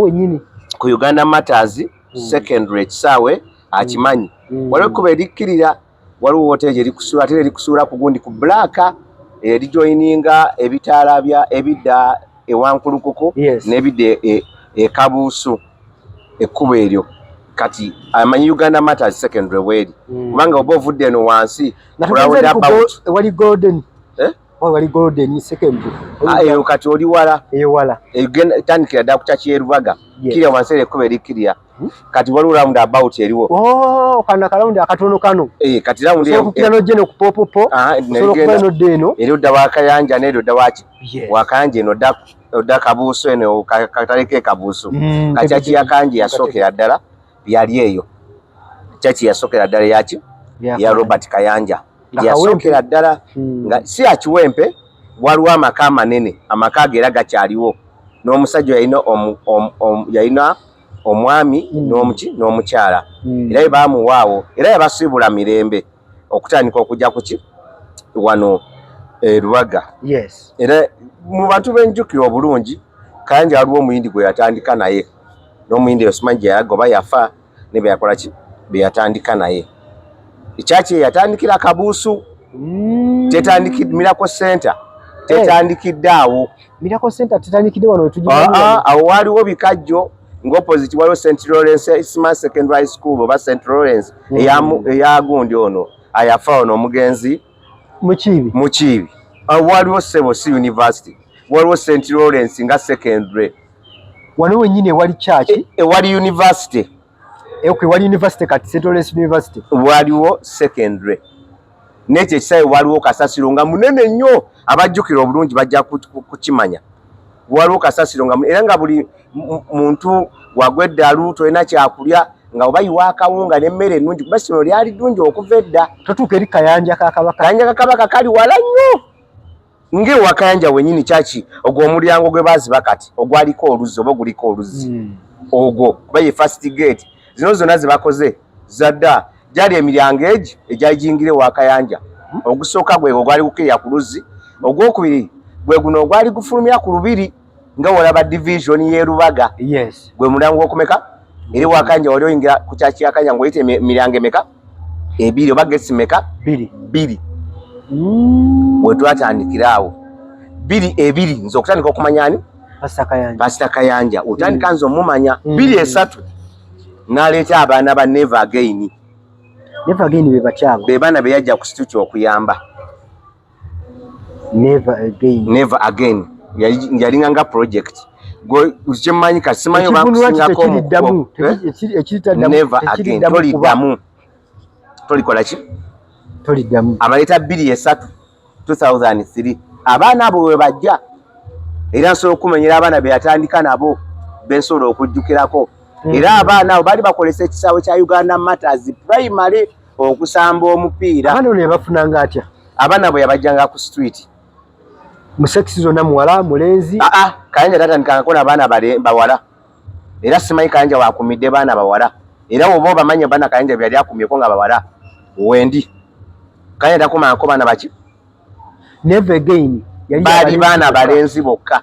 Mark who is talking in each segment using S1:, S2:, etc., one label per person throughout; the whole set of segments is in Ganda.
S1: wenyini
S2: ku Uganda Matters secondary kisawe akimanyi waliwo kuba erikkirira waliwo woteje erikusula ate erikusula ku gundi ku Black erijoininga ebitaala bya ebidda ewankulukuko n'ebidda Kabuusu ekkubo eryo kati amanyi Uganda Matters secondary weri kubanga oba ovudde eno wansi
S1: wali golden wali golden secondary
S2: eyo kati oli wala
S1: ewala
S2: tandikira ddala ku kyaki y'erubaga kirya wansi ekkubo erikkirira kati waliwo round about eriwo
S1: kana kalaundi akatono kano
S2: kati round
S1: okukirano jeno ku popopo eno
S2: eri odda wakayanja n'eri odda waki wakayanja eno odda Kabuusu eno kataleke Kabuusu kati kyaki yakanje yasookera ddala yali eyo kyaki yasookera ddala yaki ya Robert Kayanja yasookera ddala nga si akiwempe waliwo amaka amanene amaka ge era gakyaliwo n'omusajja yalina omwami n'omukyala era baamuwaawo era yabasiibula mirembe okutandika okujja kuki wano Rubaga era mu bantu benjukira obulungi Kayanja waliwo omuyindi gwe yatandika naye n'omuyindi eyo simanyi gye yagoba yafa ne be yakola ki be yatandika naye ekyaki yatandikira Kabuusu tetandikidde Miracle Center tetandikidde awo
S1: Miracle Center tetandikidde wano
S2: awo waliwo bikajjo ng'opposite waliwo St. Lawrence Smart Secondary School oba St. Lawrence eyagundi ono ayafa ono omugenzi Mukiibi waliwo Sebosi University waliwo St. Lawrence nga secondary
S1: wano wenyine wali kyaki
S2: wali university
S1: wali university kati St. Lawrence University
S2: waliwo secondary nekyo ekisawe waliwo kasasiro nga munene nnyo abajjukira obulungi bajja kukimanya waliwo kasasiro nga era nga buli muntu wagweddalu tolina kyakulya nga obayiwa akawunga n'emmere ennungi kuba essomero lyali ddungi okuva edda
S1: totuuka eri Kayanja
S2: kakabaka kali wala nnyo ng'ewa Kayanja wenyini kyaki ogwo omulyango gwe baaziba kati ogwaliko oluzzi oba oguliko oluzzi ogwo kuba ye first gate zino zonna ze bakoze zadda gyali emiryango egi egyali giyingire wa Kayanja ogusooka gwe ogwali gukirira ku luzzi ogwokubiri gwe guno ogwali gufulumira ku lubiri nga walaba division y'e Rubaga gwe mulyango okumeka eri wa Kayanja wali oyingira ku kyaki ya Kayanja ng'oyita emiryango emeka ebiri oba gesi meka bbiri bwe twatandikira awo ebiri nze okutandika okumanya ani Pastor Kayanja otandika nze omumanya 2-3 n'aleeta abaana ba Never Again
S1: be bakyabo
S2: be baana be yajja ku situti okuyamba Never Again yalinga nga project kyemmanyi kati simanyi bakusingako Never Again toliddamu tolikola ki
S1: toliddamu
S2: abaleeta 2-3 2003 abaana abo we bajja era nsobola okumenyera abaana be yatandika nabo bensobola okujjukirako era abaana abo baali bakolesa ekisaawe kya Uganda Matters primary okusamba omupiira
S1: abaana ne bafunanga atya
S2: abaana bwe yabajjanga ku street
S1: mu sex zonna muwala mulenzi
S2: Kayanja tatandikangako n'abaana bawala era simanyi Kayanja waakumidde baana bawala era oba obamanya baana Kayanja byali akumyeko nga bawala wendi Kayanja takumangako baana baki
S1: Never Again
S2: baali baana balenzi bokka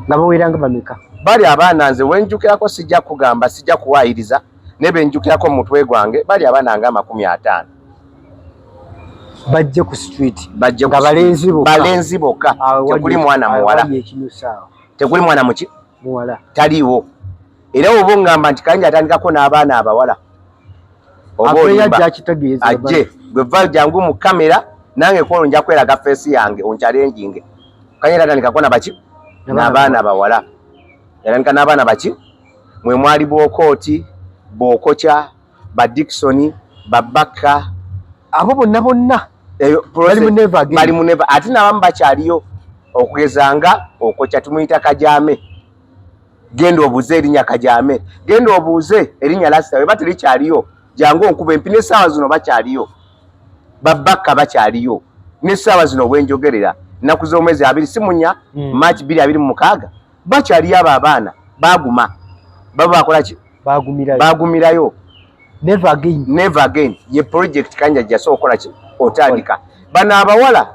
S1: nga baweranga bameka
S2: bali abaana nze wenjukirako sijja kugamba sijja kuwaayiriza ne benjukirako mu mutwe gwange bali abaana nga 50
S1: bajje ku street
S2: nga
S1: balenzi
S2: bokka tekuli mwana muwala tekuli mwana muki
S1: muwala
S2: taliwo era obo ngamba nti Kayanja atandikako n'abaana abawala oba ajje gwe va jangu mu kamera nange kono nja kweraga face yange onchalenjinge Kayanja atandikako nabaki n'abaana abawala yalandika n'abaana baki mwe mwali Bokoti Bokocha ba Dickson babaka
S1: abo bonna
S2: bali mu Never ate n'abamu bakyaliyo okugezanga Okocha tumuyita Kajame genda obuuze erinnya Kajame genda obuuze erinnya Lasita we bateri kyaliyo jangu onkuba empine essaawa zino bakyaliyo babaka bakyaliyo n'essaawa zino bwenjogerera nnaku z'omwezi 24 March 2026 bakyaliyo abo abaana baguma baba bakola ki bagumirayo Never Again ye project Kayanja jaso okola ki otandika bana abawala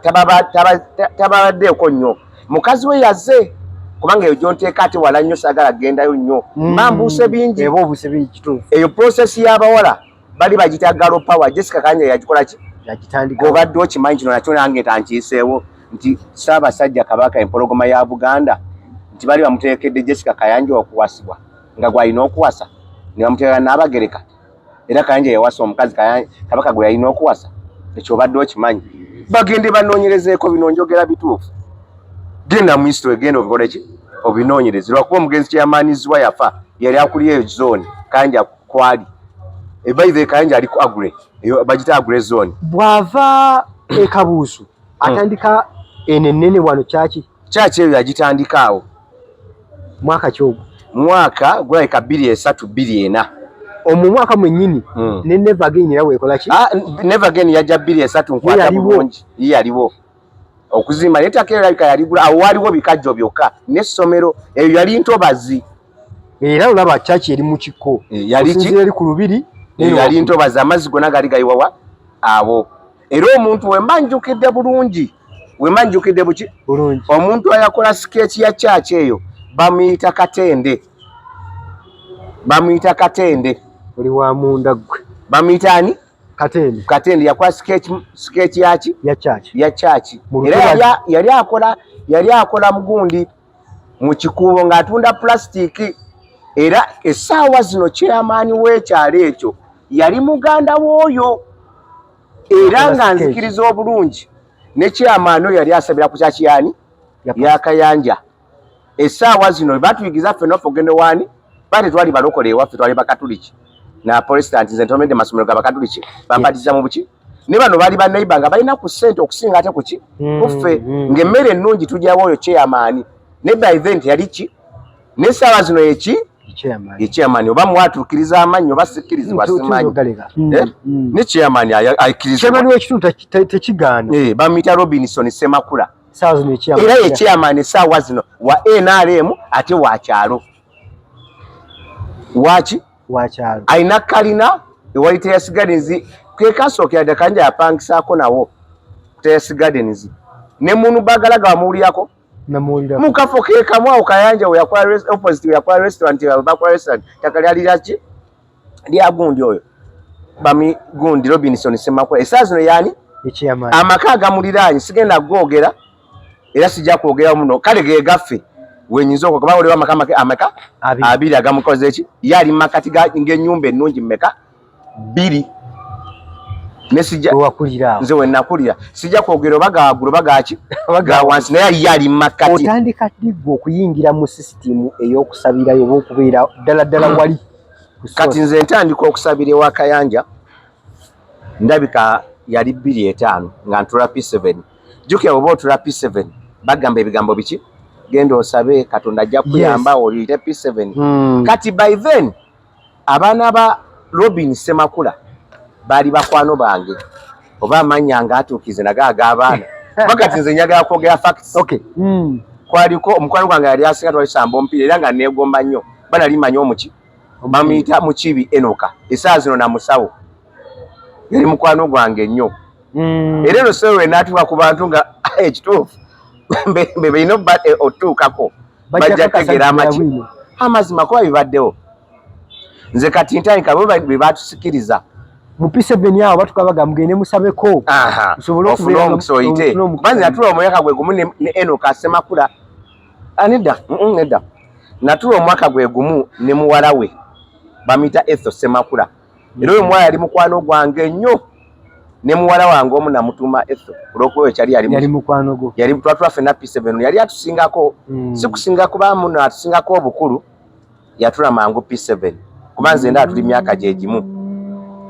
S2: tababaddeeko nnyo mukazi we yazze kubanga eyo gyonteeka ate wala nnyo sagala gendayo nnyo mbuuse bingi
S1: eba obuuse bingi kituufu
S2: eyo process y'abawala bali bagita galo power Jessica Kayanja yagikola ki
S1: yagitandika
S2: obadde okimanyi kino nakyo nange tankiiseewo nti Ssaabasajja Kabaka empologoma ya Buganda nti bali bamuteekedde Jessica Kayanja okuwasibwa nga gwalina okuwasa ne bamuteeka n'Abagereka era Kayanja yawasa omukazi Kabaka gwe yalina okuwasa ekyo obadde okimanyi bagende banoonyerezeeko bino njogera bituufu genda mu history genda obikole ki obinoonyereze lwakuba omugenzi kyeyamaanizibwa yafa yali akulira eyo zone Kayanja kwali ebayive Kayanja ali ku agure eyo bagita agure zone
S1: bwava ekabuusu atandika enenene wano kyaki
S2: eyo yagitandikaawo
S1: mwaka kyogo
S2: mwaka gwaleka 23-24
S1: omwo mwaka mwennyini ne Never Again era weekola ki
S2: Never Again yajja 23 nkwata bulungi yaliwo okuzimba netaka erabika yaligula awo waliwo bikajjo byokka n'essomero eyo yali ntobazi
S1: era olaba kyaki eri mu kiko
S2: yali
S1: ku lubiri
S2: yali ntobazi amazzi gonna gali gayiwawa abo era omuntu wembanjukidde bulungi wembanjukidde buki
S1: bulungi
S2: omuntu ayakola sketch ya kyaki eyo bamuyita Katende
S1: oli wa munda gwe
S2: bamuyita ani Katende yakola sketch yaki ya kyaki era yali akola mugundi mu kikuubo ng'atunda plastic era essaawa zino chairman w'ekyalo ekyo yali muganda w'oyo era nga nzikiriza obulungi ne chairman oyo yali asabira ku kyaki yani ya Kayanja essaawa zino batuyigiza ffe nofe ogende wani bate twali balokole ewaffe twali bakatuliki na Protestant nze ntomedde masomero ga bakatuliki bambatiza mu buki ne bano bali banneiba nga balina ku ssente okusinga ate kuki kuffe ng'emmere ennungi tujyawo oyo chairman ne by event yali ki n'essaawa zino chairman oba mwatuukiriza amannyo oba sikkirizibwa simanyi ne chairman ayikkirizibwa
S1: chairman w'ekitundu tekigaana
S2: bamuyita Robinson Semakula
S1: essaawa zino
S2: era ye chairman essaawa zino wa NRM ate wa kyalo waki
S1: wakyalo
S2: alina kalina ewali Terrace Gardens ke kasookera Kayanja yapangisaako nawo Terrace Gardens ne munu bagalaga bamuwulirako mukafo ke kamu awo Kayanja we yakola opposite we yakola restaurant bakola restaurant taka lyalira ki lya gundi oyo bami gundi Robinson Semakula essaawa zino yani amaka agamuliraanyi sigenda googera era sijja kwogera muno kale ge gaffe wenyinza okuba oliwa amaka abiri agamukoze eki yali makati ng'ennyumba ennungi mmeka 2 ne sijja nze we nakulira sijja kwogera oba gawaggulu bagaki baga wansi naye yali makati
S1: otandika ddigwa okuyingira mu sisitimu ey'okusabirayo oba okubeera ddala wali
S2: kati nze ntandika okusabira ewa Kayanja ndabika yali 2:5 nga ntula P7 jjukira oba otula P7 bagamba ebigambo biki genda osabe Katonda ajja kuyamba oliyite P7 kati by then abaana ba Robin Semakula baali bakwano bange oba amanya nga atuukize nagaaga abaana bakati nze njagala kwogera facts kwaliko omukwano gwange yali asinga twalisamba omupiira era nga neegomba nnyo banali manyi omuki bamuyita Mukibi Enoka essaawa zino na musawo yali mukwano gwange nnyo era eno sewe n'atuuka ku bantu nga ekituufu bebino otuukako bajja kutegeera amaki amazima kuba bibaddewo nze kati ntandika be batusikiriza
S1: mu P7 awo batukabaga mugende musabeko
S2: ofune omukisa oyite banzi natula omwaka gwe gumu ne Enoka Semakula nedda natula omwaka gwe gumu ne muwala we bamuyita Etho Semakula era oyo muwala yali mukwano gwange nnyo ne muwala wange omu namutuma Etho olwokuba ekyali
S1: yali mukwano gwo
S2: yali twatula ffenna P7 yali atusingako si kusinga kuba muno atusingako obukulu yatula mangu P7 kuba nze nda tuli myaka gye gimu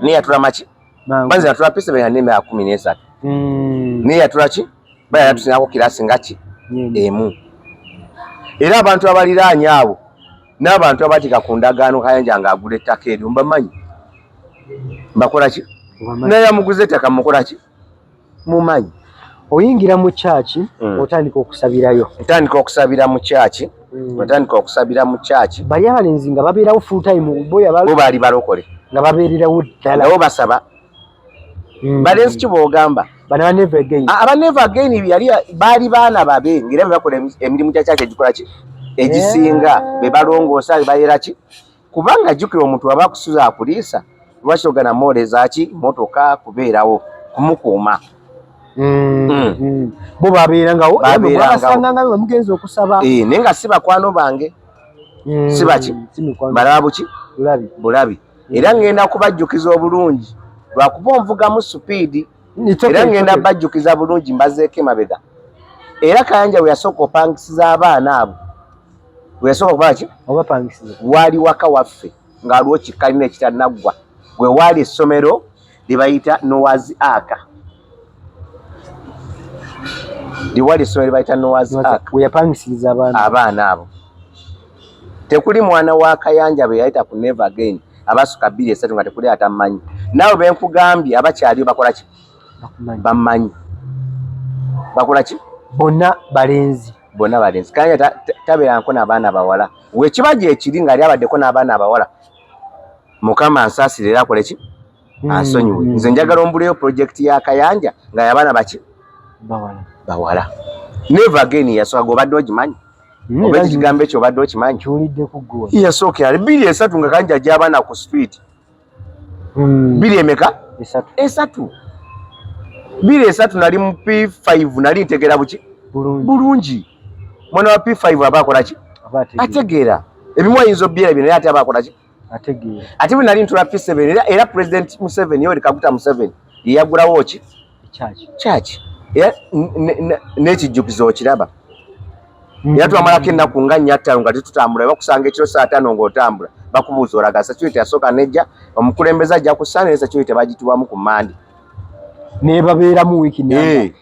S2: ne yatula maki banzi yatula P7 ya myaka 13 ne yatula ki baya yatusingako kirasi ngaki emu era abantu abaliraanye abo n'abantu abatika ku ndagaano Kayanja nga agula ettaka eryo mbamanyi mbakola ki naye amuguze ettaka mukola ki mumanyi
S1: oyingira mu kyaki otandika okusabirayo
S2: ntandika okusabira mu kyaki otandika okusabira mu kyaki
S1: bali abalenzi nga babeerawo full time bo
S2: baali balokole
S1: nga babeererawo ddala
S2: nabo basaba balenzi ki boogamba
S1: bana Never Again
S2: aba Never Again baali baana babe ngera bakola emirimu gya kyaki egikola ki egisinga be balongoosa bayera ki kubanga jjukira omuntu aba akusuza akuliisa lwaki ogana mooleza ki motoka kubeerawo kumukuuma
S1: bo babeerangawo basanganga mugenzi okusaba
S2: naye nga si bakwano bange si baki balaba buki bulabi era ngenda kubajjukiza obulungi lwakuba onvugamu supiidi era ngenda bajjukiza bulungi mbazeeko emabega era Kayanja we yasooka opangisiza abaana abo we yasooka okuba ki waali waka waffe nga waliwo kikalina ekitanaggwa we waali essomero lye bayita Noah's Ark
S1: we yapangisiriza
S2: abaana abo tekuli mwana wa Kayanja be yayita ku Never Again abasuka 2-3 nga tekuli atamanyi naawe benkugambye abakyaliyo bakola ki bamanyi bakola ki
S1: bonna balenzi
S2: Kayanja tabeeranko n'abaana bawala wekibaje ekiri nga ali abaddeko n'abaana abawala Mukama ansaasire era akole ki ansonyiwe nze njagala ombuleyo projekiti ya Kayanja nga y'abaana baki bawala Never Again yasooka obadde ogimanyi oba ekigambo ekyo obadde okimanyi yasookera 2-3 nga Kayanja ajja abaana ku speed 2 emeka 3 nali mu P5 nali ntegeera buki bulungi mwana wa P5 aba akola ki ategeera ebimu ayinza obbyera bino naye ate aba akola ki
S1: ategeera
S2: ate bwe nali ntula P7 era President Museveni Yoweri Kaguta Museveni yeyagulawo ki kyaki era n'ekijjukizo okiraba era twamalako ennaku nga 4 nga tetutambula bakusanga ekiro saa 5 ng'otambula bakubuuza olaga security yasooka nejja omukulembeze ajja ku Sunday security bagitibwamu ku Monday
S1: ne babeeramu wiiki namba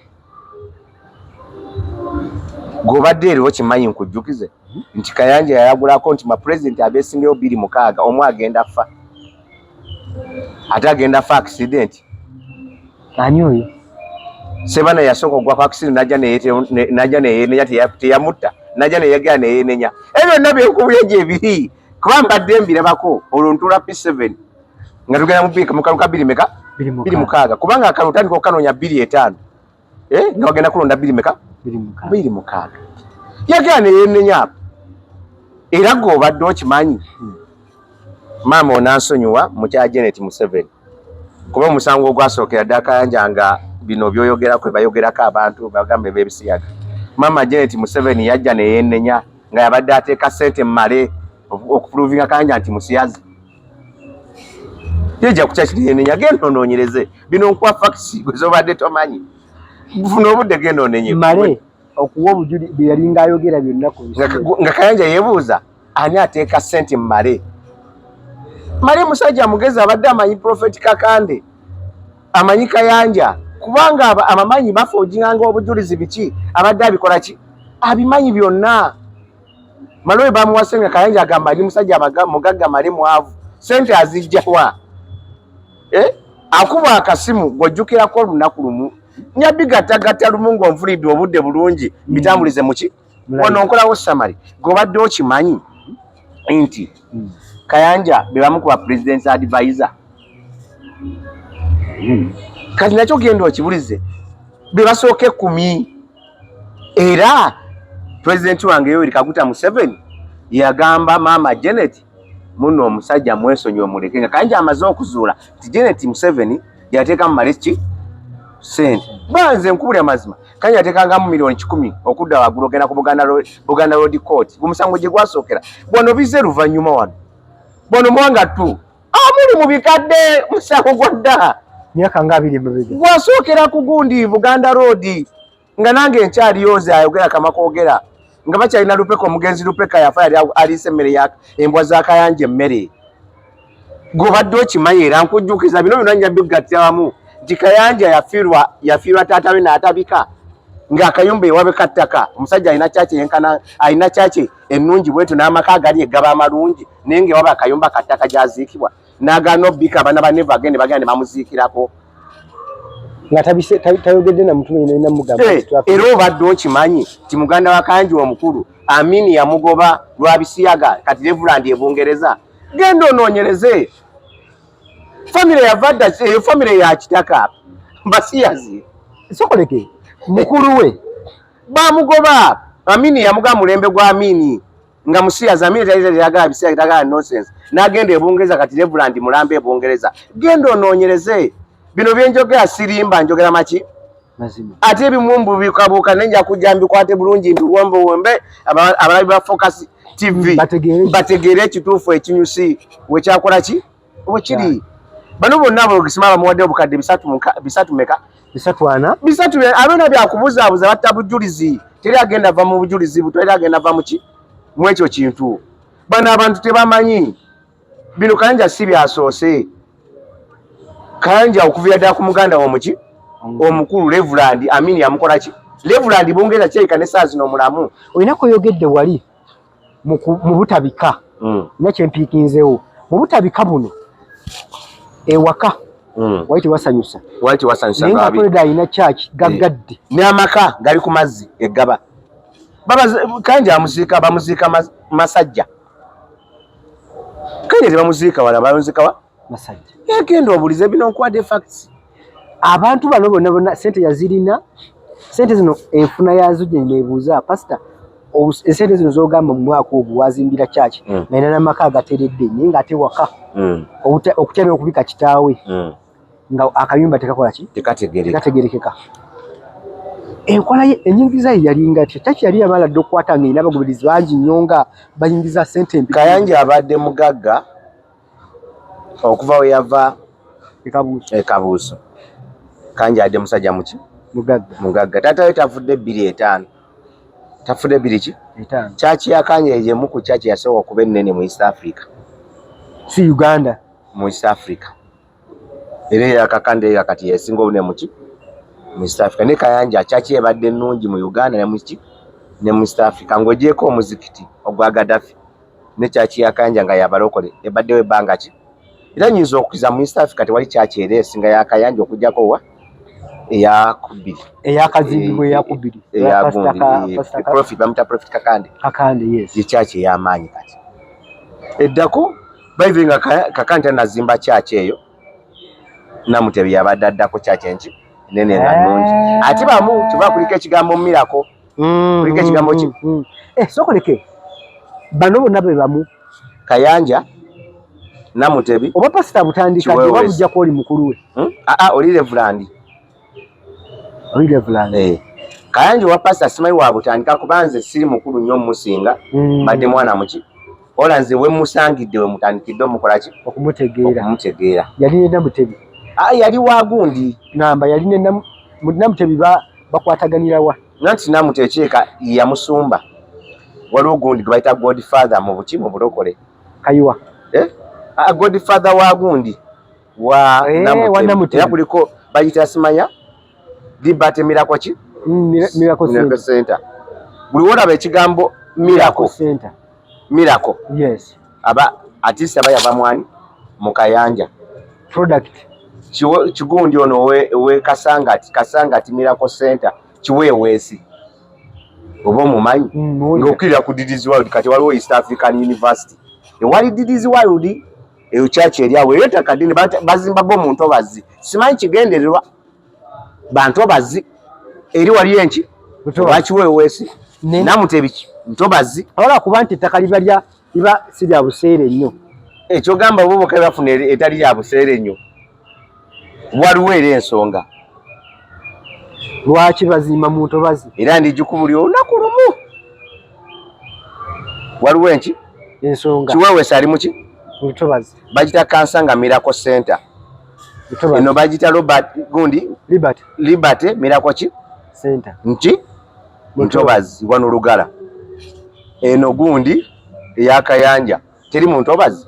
S2: gobadde eriwo kimanyi nkujjukize nti Kayanja yayagulako nti mapulezidenti abeesingeyo 26 omu agenda fa ate agenda fa accident
S1: ani oyo
S2: Sebana yasooka ogwa ku accident najja neyeenenya teyamutta najja neyegera neyeenenya ebyo nna byenkubula egyo ebiri kuba mbadde mbirabako olwo ntula P7 nga tugenda mu biika mu kalu ka 26 kubanga akalulu tandika okanoonya 25 nga bagenda kulonda 26 yegera neyeenenya era g'obadde okimanyi maama onansonyiwa mukya Janet Museveni kuba omusango ogwasookera ddala Kayanja nga bino byoyogerako bayogerako abantu bagambe b'ebisiyaga maama Janet Museveni yajja neyeenenya nga yabadde ateeka ssente mmale okupuluvinga Kayanja nti musiyazi yejja kukya kineenenya genda onoonyereze bino nkuwa fakisi gwezobadde tomanyi bufuna obudde genda onenye
S1: male okuwa obujuli bye yalinga ayogera byonna ku
S2: nga Kayanja yeebuuza ani ateeka ssente mmale musajja mugezi abadde amanyi Prophet Kakande amanyi Kayanja kubanga amamanyi bafoojinganga obujulizi biki abadde abikola ki abimanyi byonna malowe bamuwase nga Kayanja agamba ali musajja mugagga male mwavu sente azijjawa akuba akasimu gwojjukirako olunaku lumu nyabigatagatta lumu ng'onfulidde obudde bulungi bitambulize muki ono nkolawo samari gobadde okimanyi nti Kayanja be bamu ku ba president's advisor kati nakyo genda okibulize be basooke 10 era president wange Yoweri Kaguta Museveni yagamba maama Janet muno omusajja mwesonyi omuleke nga Kayanja amaze okuzuula nti Janet Museveni yateeka mu maleki sente banze nkubulya mazima Kayanja yateekangamu milioni 10 okudda waggulu ogenda ku Buganda Road Court gumusango gye gwasookera bono bize luvannyuma wano bono mwanga tu amuli mu bikadde musango gwadda
S1: myaka nga 2 mabega
S2: gwasookera ku gundi Buganda Road nga nange enkyaliyoze ayogera kamakogera nga bakyalina Lupeka omugenzi Lupeka yafa yali aliisa emmere ya embwa za Kayanja emmere gobadde okimanyi era nkujjukiza bino byonna njabigattira wamu nti Kayanja yafiirwa taata we n'atabika ng'akayumba ewabe kattaka omusajja alina kyaki yenkana alina kyaki ennungi bwetu n'amaka agali eggaba amalungi naye ng'ewabe akayumba kattaka gy'aziikibwa n'agaana obbika abaana ba Never Again bagenda ne bamuziikirako
S1: nga tayogedde na mutume ina mugamba
S2: era obadde okimanyi ti muganda wa Kayanja omukulu Amini yamugoba lwa bisiyaga kati Reverand ebungereza genda onoonyereze famire yavadda eyo famire ya kitaka mbasiyazi
S1: sokoleke mukulu we
S2: bamugoba Amini yamuga mulembe gwa Amini nga musiya zamiri tayite yagala bisiya kitagala nonsense nagenda ebungereza kati Reverend Mulambe ebungereza genda onoonyereze bino byenjogera sirimba njogera maki
S1: mazima
S2: ate ebimumbu bikabuuka nenja kujja mbikwate bulungi mbiwombe abalabi ba Focus TV bategeere ekituufu ekinyusi wekyakola ki wekiri bano bonna abogisima bamuwadde obukadde bisatu meka bisatu abena byakubuzaabuza batta bujulizi teri agenda va mu bujulizi teri agenda va muki mwekyo kintu bano abantu tebamanyi bino Kayanja si byasoose Kayanja okuvira ddala ku muganda w'omuki omukulu Reverend Amini yamukola ki Reverend Bungereza kyeyika ne saa zino mulamu
S1: olina kuyogedde wali mu butabika nakyempiikinzeewo mu butabika buno ewaka wali tewasanyusa naye nga Florida alina church gaggadde
S2: n'amaka gali ku mazzi eggaba Kayanja amuziika bamuziika Masajja Kayanja tebamuziika wala bamuziika wa
S1: Masajja
S2: yagenda obulize bino nkuwadde facts
S1: abantu bano bonna sente yazirina sente zino enfuna yazo gye neebuuza pastor esente zino zogamba mu mwaka ogwo wazimbira church naina n'amaka agateredde naye ng'ate waka okutya n'okubika kitaawe nga akayumba tekakola ki tekategerekeka enkola ye enyingiza ye yalinga atya church yali yamala dde okukwata ng'erina abagoberezi bangi nnyo nga bayingiza sente mbi
S2: Kayanja abadde mugagga okuva we yava ekabuuso Kayanja adde musajja muki mugagga taata we tafudde 2.5 tafudde 2 ki church ya Kayanja yemu ku church yasooka okuba ennene mu East Africa
S1: si Uganda
S2: mu East Africa era yakakande yakati yesinga obune muki mu East Africa ne Kayanja church ebadde nnungi mu Uganda ne muki ne mu East Africa ngojeeko omuzikiti ogwa Gaddafi ne church ya Kayanja nga yabalokole ebadde we banga ki era nyinza okukiza mu East Africa tewali church era esinga ya Kayanja okujjako wa
S1: eyakazimbibwa eyakubiri
S2: Prophet bamuta Prophet Kakande
S1: yes
S2: ye church ey'amaanyi kati eddako bayive nga Kakande nazimba church eyo Namutebi yabadde addako church enki nene nga nnungi ate bamu tubakulika ekigambo mirako kulika ekigambo ki
S1: sokoleke bano bonna be bamu
S2: Kayanja Namutebi
S1: oba pastor butandika oba bujja ko oli mukulu we
S2: oli Reverend Kayanja wa pastor simanyi wa butandika kubanze siri mukulu nnyo musinga badde mwana muki olanze we musangidde we mutandikidde omukola ki okumutegeera
S1: yali ne Namutebi
S2: yali wagundi
S1: namba yali ne Namutebi bakwataganira wa
S2: nanti Namutebi kyeka yamusumba waliwo gundi gwe bayita Godfather mu buki mu bulokole
S1: kayiwa
S2: Godfather wa gundi wa Namutebi era kuliko bayita simanya Liberty Miracle ki Miracle Center buli wolaba ekigambo Miracle
S1: yes
S2: aba artist aba yava mwani mu Kayanja
S1: product
S2: kigundi ono we Kasangati Miracle Center kiweweesi oba omumanyi ng'okkirira ku Didizi World kati waliwo East African University ewali Didizi World eyo church eri awo era takadini bazimba bo mu Ntobazi simanyi kigendererwa bantobazi eri wali enki bakiweweesi Namutebi Ntobazi
S1: ola kuba nti ettaka liba si lya buseere nnyo
S2: ekyogamba bo boka bafuna etali lya buseere nnyo waliwo era ensonga
S1: lwaki bazimba mu Ntobazi
S2: era ndigikubuli olunaku lumu waliwo enki
S1: ensonga
S2: kiweweesi ali muki
S1: Ntobazi
S2: bagita Kansanga Miracle Center eno bagita Liberty Miracle ki
S1: Center
S2: nki Ntobazi wano Lugala eno gundi eya Kayanja teri mu Ntobazi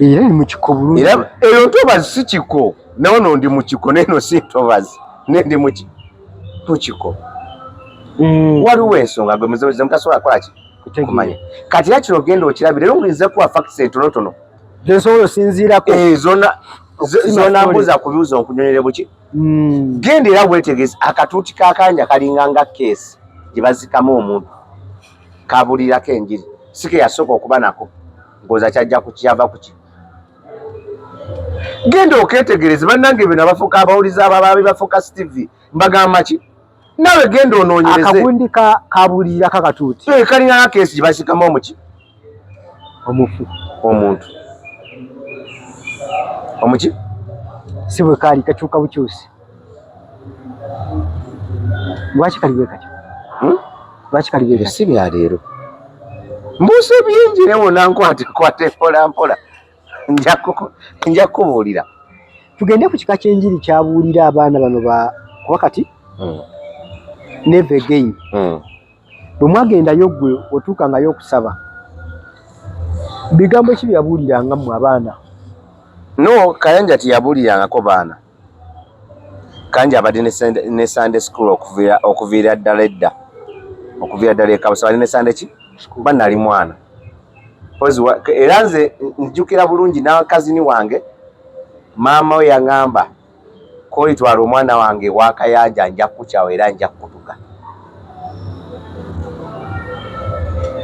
S1: era ni mu kiko bulungi
S2: era eyo Ntobazi si kiko nawono ndi mu kiko neno si Ntobazi nendi mu kiko waliwo ensonga gwe muzeeze mutasobola kukola ki kumanya kati era kino genda okirabira era omulinze kuwa facts entonotono
S1: zesobola osinziirako
S2: zona mbuza kubuuza onkunyonyere buki genda era weetegeeza akatuuti ka Kayanja kalinga nga keesi gye bazikamu omuntu kabulirirako enjiri sike yasooka okuba nako ng'oza kyajja kukyava kuki genda okeetegereze bannange bino abafuuka abawuliza abababi ba Focus TV mbagamba ki nawe genda onoonyereze
S1: akabundi kabulira kakatuuti
S2: kalina keesi gye basikamu omuki
S1: omufu
S2: omuntu omuki
S1: si bwe kaali kakyuka bukyusi lwaki kalibe katyo lwaki kalibe katyo
S2: si bya leero mbuuse bingi ne wonna nkwate mpola mpola nja kubuulira
S1: tugende ku kika ky'enjiri kyabuulira abaana bano kuba kati never again bwe mwagendayo ggwe otuukangayo okusaba bigambo ki byabuuliranga mmwe abaana
S2: no Kayanja teyabuulirangako baana Kayanja abadde ne Sunday school okuviira ddala edda okuviira ddala ekabusa abadde ne Sunday ki kuba nali mwana era nze njjukira bulungi n'akazini wange maama we yaŋŋamba kolitwala omwana wange wa Kayanja nja kukyawa era nja kutuka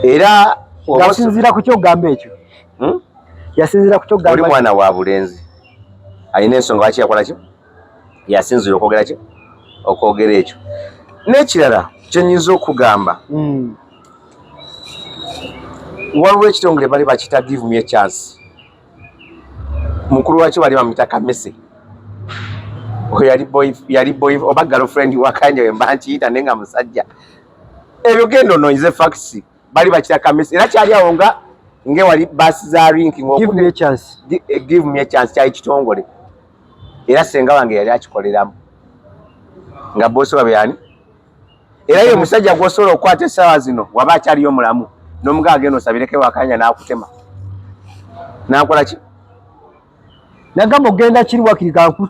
S2: era
S1: yasinzira ku kyogamba ekyo yasinzira ku kyogamba
S2: oli mwana wa bulenzi alina ensonga lwaki yakola ki yasinzira okwogera ki okwogera ekyo n'ekirala kyenyinza okugamba waliwo ekitongole bali bakita give me a chance mukulu wakyo bali bamuyita Kamese yali boy oba girlfriend wa Kayanja wemba nkiyita naye nga musajja ebyo genda onoonyeze facts bali bakita Kamese era kyali awo nga wali baasi za ranking
S1: give me a chance
S2: kyali kitongole era senga wange yali akikoleramu nga bosi wabe yani era ye musajja gwosobola okukwata essaawa zino waba akyaliyo mulamu n'omugaa agenda osabireko ewa Kayanja n'akutema n'akola ki
S1: nagamba ogenda kiri wakirikanku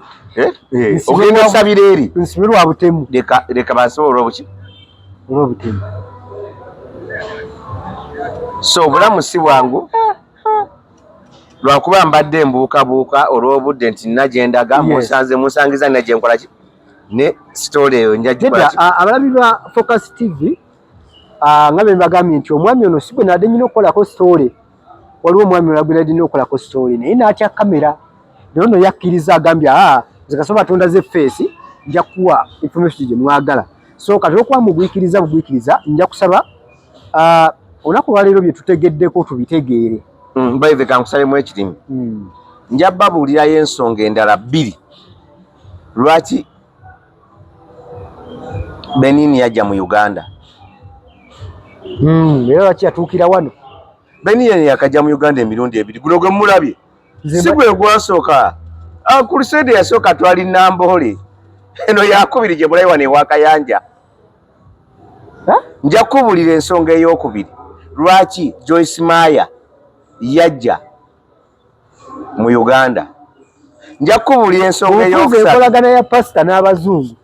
S2: ogenda osabira eri
S1: nsibe lwa butemu
S2: leka basobola
S1: olw'obutemu
S2: so obulamu si bwangu lwakuba mbadde mbuukabuuka olw'obudde nti nagyendaga musangiza nina gyenkola ki ne story eyo njagikola
S1: abalabi ba Focus TV nga be mbagambye nti omwami ono si bwe nadde nyina okukolako story waliwo omwami olagwira dina okukolako story naye n'atya kamera naye ono yakkiriza agambye nze kasooba batonda ze feesi nja kuwa information gye mwagala so kati okuba bugwikiriza nja kusaba olunaku olwaleero bye tutegeddeko tubitegeere
S2: baive kankusabemu ekirimu nja babuulirayo ensonga endala bbiri lwaki Benin yajja mu Uganda
S1: era lwaki yatuukira wano
S2: Benin yakajja mu Uganda emirundi ebiri guno gwe mulabye si gwe gwasooka kulusede yasooka twali Namboole eno yakubiri gye mulayi wano ewa Kayanja nja kubuulira ensonga ey'okubiri lwaki Joyce Maya yajja mu Uganda nja kubuulira ensonga ey'okusatu
S1: enkolagana ya pasita n'abazungu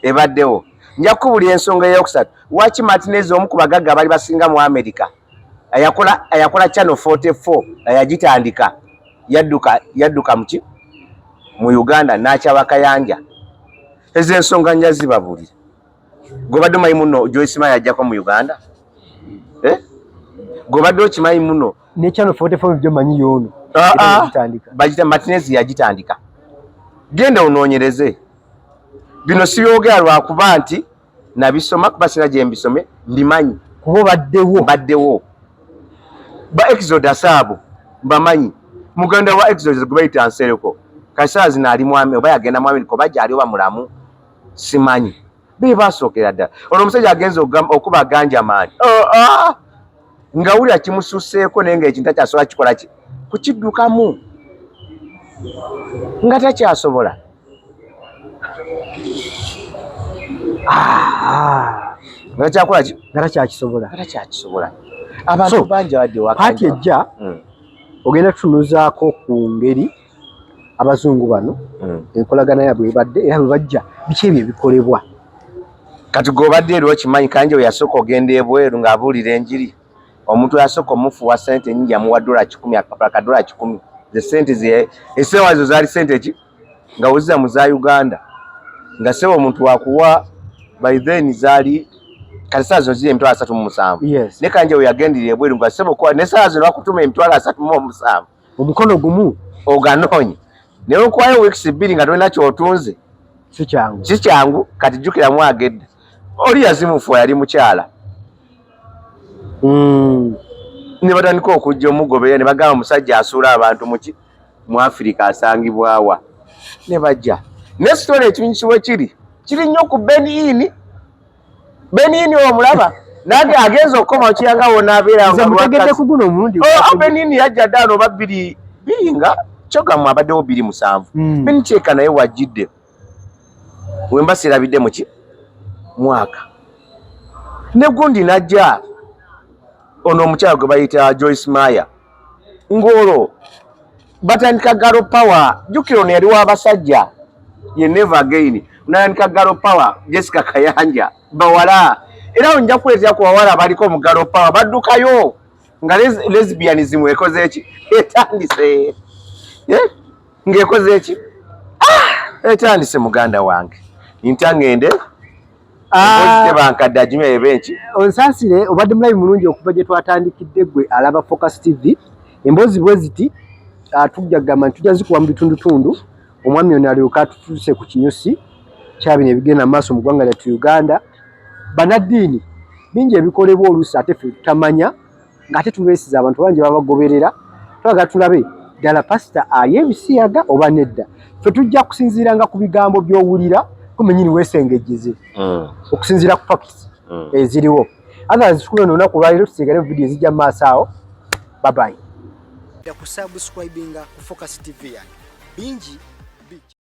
S2: ebaddewo nja kubuulira ensonga ey'okusatu lwaki Martinez omu ku bagagga bali basinga mu America ayakola Channel 44 yagitandika yadduka muki mu Uganda n'akyaba Kayanja ezo ensonga nja zibabuulira gobadde omanyi muno Joyce Maya yajjako mu Uganda gobadde okimanyi muno
S1: ne Channel 44 byo manyi yono
S2: bagita Martinez yagitandika genda onoonyereze bino sibyogera lwakuba nti nabisoma kuba sina gye mbisome mbimanyi
S1: kuba
S2: baddewo ba Exodus abo mbamanyi muganda wa Exodus gwe bayita Nsereko kasaazi naali mwami oba yagenda mwami ko bajja ali oba mulamu simanyi be basookera ddala olwo omusajja agenza okuba ganja maani nga wulira kimususseeko naye ng'ekintu takyasobola kikola ki kukiddukamu nga takyasobola nga takyakola ki
S1: nga
S2: takyakisobola abantu bangi abadde
S1: paati ejja ogenda tutunuzaako ku ngeri abazungu bano enkolagana yabwe ebadde era bwe bajja biki ebyo ebikolebwa
S2: kati g'obadde eri okimanyi Kayanja we yasooka ogenda ebweru ng'abuulira enjiri omuntu yasooka omufuwa sente nnyingi amuwa $10 akapapula ka $10 ze sente essewa ezo zaali sente ki nga woziza mu za Uganda nga sewa omuntu wakuwa by then zaali kati saa zino ziri $37 ne Kayanja we yagenderera ebweru nga sebo okuwa ne saa zino bakutuma $37
S1: omukono gumu
S2: oganoonye naye okuwayo weeks bbiri nga tolina kyotunze
S1: si kyangu
S2: kati jjukiramu agedda oli yazimufu yali mukyala ne batandika okujja omugobera ne bagamba omusajja asuula abantu mu Afrika asangibwawa ne bajja ne story ekinyusi we kiri nnyo ku Benin omulaba nange agenza okukoma okiyanga wonna abeera nga
S1: mutegedde ku guno omulundi
S2: Benin yajja ddaano oba bbiri nga kyogamu abaddewo 27 Benin kyeka naye wajjidde wemba sirabidde muki mwaka ne gundi najja ono omukyala gwe bayita Joyce Maya ng'olwo batandika Galo Power jjukira ono yali w'abasajja ye Never Again natandika Galo Power Jessica Kayanja bawala era nja kuleetera ku bawala baliko mu Galo Power baddukayo nga lesbianism ekoze eki etandise ng'ekoze eki etandise muganda wange ntangende tebankadde ajimye benki
S1: onsaasire obadde mulabi mulungi okuva gye twatandikidde gwe alaba Focus TV emboozi bwe ziti tujja kugamba nti tujja zikuwa mu bitundutundu omwami ono alyoka atutuuse ku kinyusi kyabino ebigenda mu maaso mu ggwanga lyattu Uganda banaddiini bingi ebikolebwa oluusi ate ffe tutamanya ng'ate tubeesiza abantu bangi babagoberera twagala tulabe ddala pasita ay'ebisiyaga oba nedda ffe tujja kusinziiranga ku bigambo by'owulira kumenyini weesengejjeze okusinziira ku facts eziriwo otherwise tukube n'olunaku lwaleero tusigale video ezijja mu maaso awo babayi. Kusubscribinga ku Focus TV yange bingi